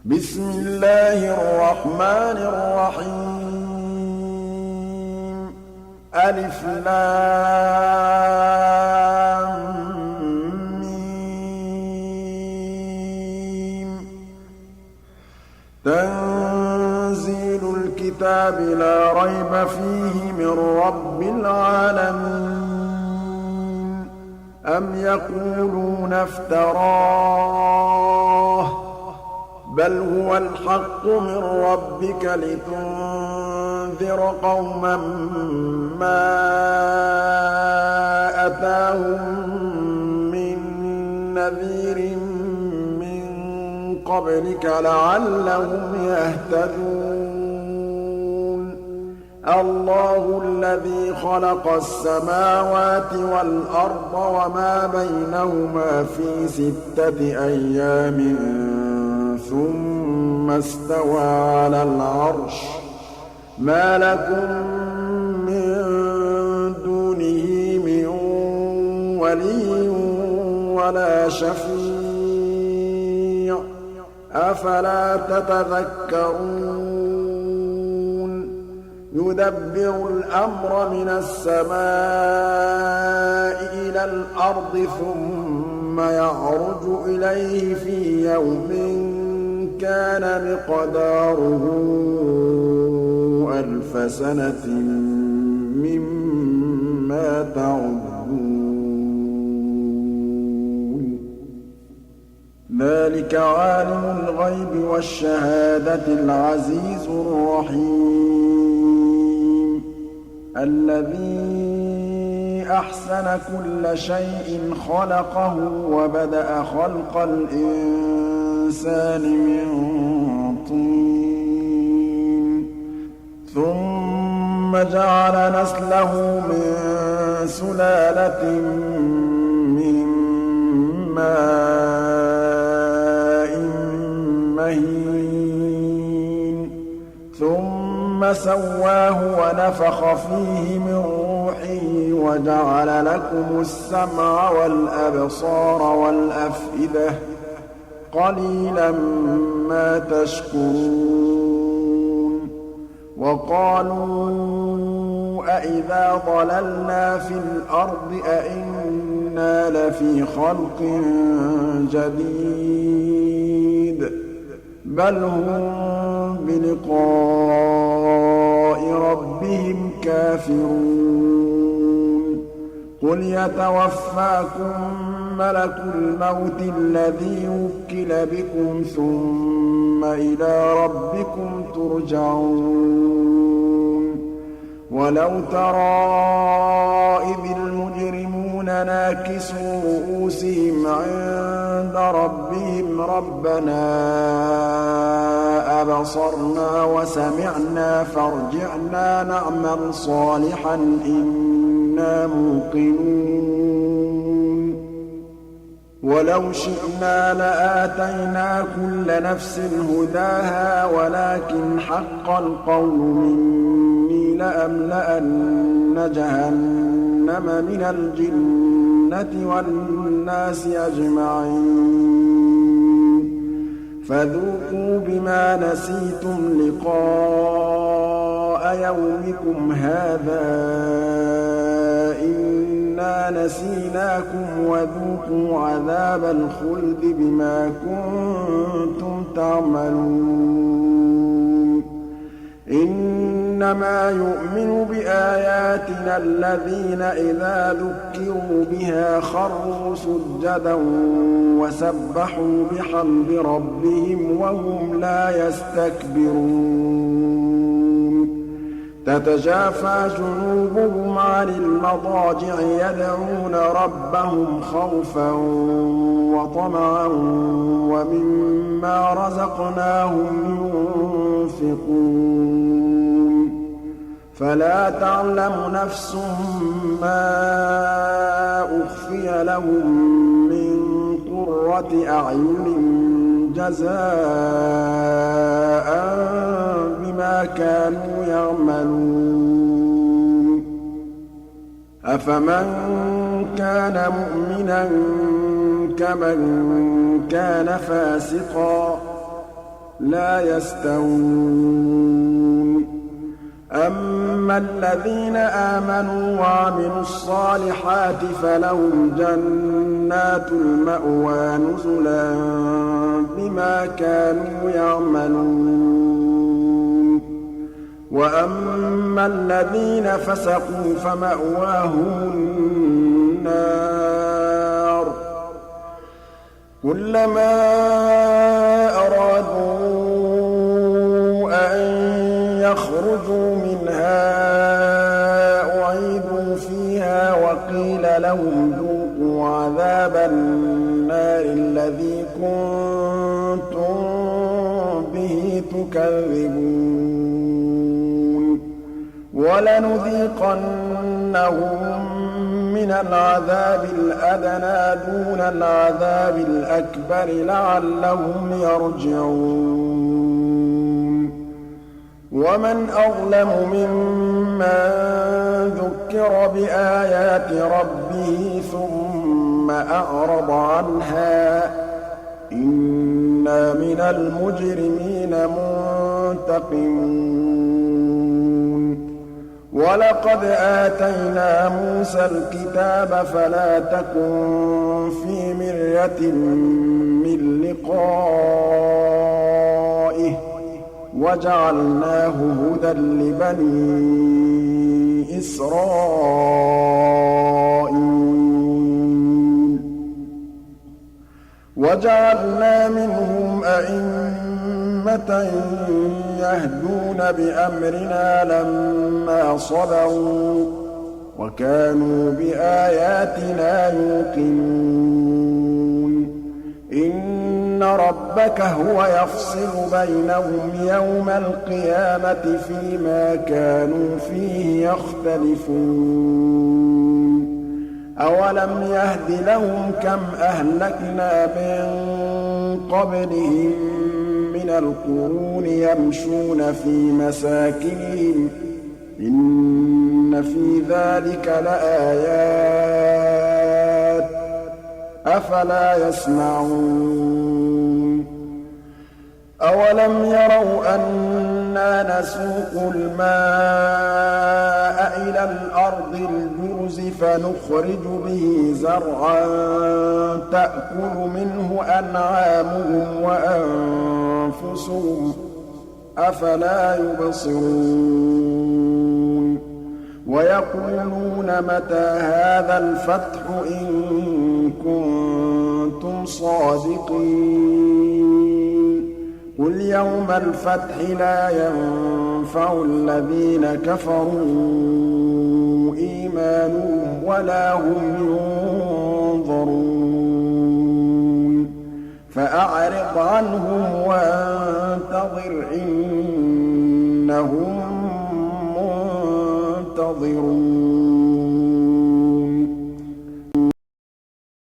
بسم الله الرحمن الرحيم ألف لام ميم تنزيل الكتاب لا ريب فيه من رب العالمين أم يقولون افتراه بل هو الحق من ربك لتنذر قوما ما أتاهم من نذير من قبلك لعلهم يهتدون الله الذي خلق السماوات والأرض وما بينهما في 6 أيام ثم استوى على العرش ما لكم من دونه من ولي ولا شفيع أفلا تتذكرون يدبر الأمر من السماء إلى الأرض ثم يعرج إليه في يوم كان مقداره 1000 سنة مما تعدون ذلك عالم الغيب والشهادة العزيز الرحيم الذي أحسن كل شيء خلقه وبدأ خلق الإنسان من طين ثم جعل نسله من سلالة من ماء مهين ثم سواه ونفخ فيه من روحه وجعل لكم السمع والأبصار والأفئدة قليلا ما تشكرون وقالوا أإذا ضللنا في الأرض أإنا لفي خلق جديد بل هم بلقاء ربهم كافرون قل يتوفاكم ملك الموت الذي وكل بكم ثم إلى ربكم ترجعون ولو ترى إذ المجرمون ناكسوا رؤوسهم عند ربهم ربنا أبصرنا وسمعنا فارجعنا نعمل صالحا إنا موقنون ولو شئنا لآتينا كل نفس هداها ولكن حق القول مني لأملأن جهنم من الجنة والناس أجمعين فذوقوا بما نسيتم لقاء يومكم هذا إنا نسيناكم وذوقوا عذاب الخلد بما كنتم تعملون إنما يؤمن بآياتنا الذين إذا ذكروا بها خروا سجدا وسبحوا بحمد ربهم وهم لا يستكبرون تتجافى جنوبهم عن المضاجع يدعون ربهم خوفا وطمعا ومما رزقناهم ينفقون فلا تعلم نفس ما أخفي لهم من قرة أعين جزاء بما كانوا يعملون أفمن كان مؤمنا كمن كان فاسقا لَا يَسْتَوُونَ أَمَّا الَّذِينَ آمَنُوا وَعَمِلُوا الصَّالِحَاتِ فَلَهُمْ جَنَّاتُ الْمَأْوَىٰ نُزُلًا بِمَا كَانُوا يَعْمَلُونَ وَأَمَّا الَّذِينَ فَسَقُوا فَمَأْوَاهُمُ النَّارُ كُلَّمَا أَرَادُوا أَن يَخْرُجُوا مِنْهَا أُعِيدُوا فِيهَا وَقِيلَ لَهُمْ ذُوقُوا عَذَابَ النَّارِ الَّذِي كُنتُم بِهِ تُكَذِّبُونَ وَلَنُذِيقَنَّهُم مِّنَ الْعَذَابِ الْأَدْنَىٰ دُونَ الْعَذَابِ الْأَكْبَرِ لَعَلَّهُمْ يَرْجِعُونَ وَمَنْ أَظْلَمُ مِمَّن ذُكِّرَ بِآيَاتِ رَبِّهِ ثُمَّ أَعْرَضَ عَنْهَا ۚ إِنَّا مِنَ الْمُجْرِمِينَ مُنتَقِمُونَ وَلَقَدْ آتَيْنَا مُوسَى الْكِتَابَ فَلَا تَكُن فِي مِرْيَةٍ مِّن لِّقَائِهِ وَجَعَلْنَاهُ هُدًى لِّبَنِي إِسْرَائِيلَ وَجَعَلْنَا مِنْهُمْ أَئِمَّةً يَهْدُونَ بِأَمْرِنَا لَمَّا صَبَرُوا ۖ وَكَانُوا بِآيَاتِنَا يُوقِنُونَ إِنَّ رَبَّكَ هُوَ يَفْصِلُ بَيْنَهُمْ يَوْمَ الْقِيَامَةِ فِيمَا كَانُوا فِيهِ يَخْتَلِفُونَ أَوَلَمْ يَهْدِ لَهُمْ كَمْ أَهْلَكْنَا مِن قَبْلِهِم مِّنَ الْقُرُونِ يَمْشُونَ فِي مَسَاكِنِهِمْ ۗ إِنَّ فِي ذَٰلِكَ لَآيَاتٍ ۖ أَفَلَا يَسْمَعُونَ أَوَلَمْ يَرَوْا أَنَّا نَسُوقُ الْمَاءَ إِلَى الْأَرْضِ الْجُرُزِ فَنُخْرِجُ بِهِ زَرْعًا تَأْكُلُ مِنْهُ أَنْعَامُهُمْ وَأَنفُسُهُمْ ۖ أَفَلَا يُبْصِرُونَ وَيَقُولُونَ مَتَىٰ هَٰذَا الْفَتْحُ إِن كُنتُمْ صَادِقِينَ قُلْ يَوْمَ الْفَتْحِ لَا يَنفَعُ الَّذِينَ كَفَرُوا إِيمَانُهُمْ وَلَا هُمْ يُنظَرُونَ فَأَعْرِضْ عَنْهُمْ وَانتَظِرْ إِنَّهُم مُّنتَظِرُونَ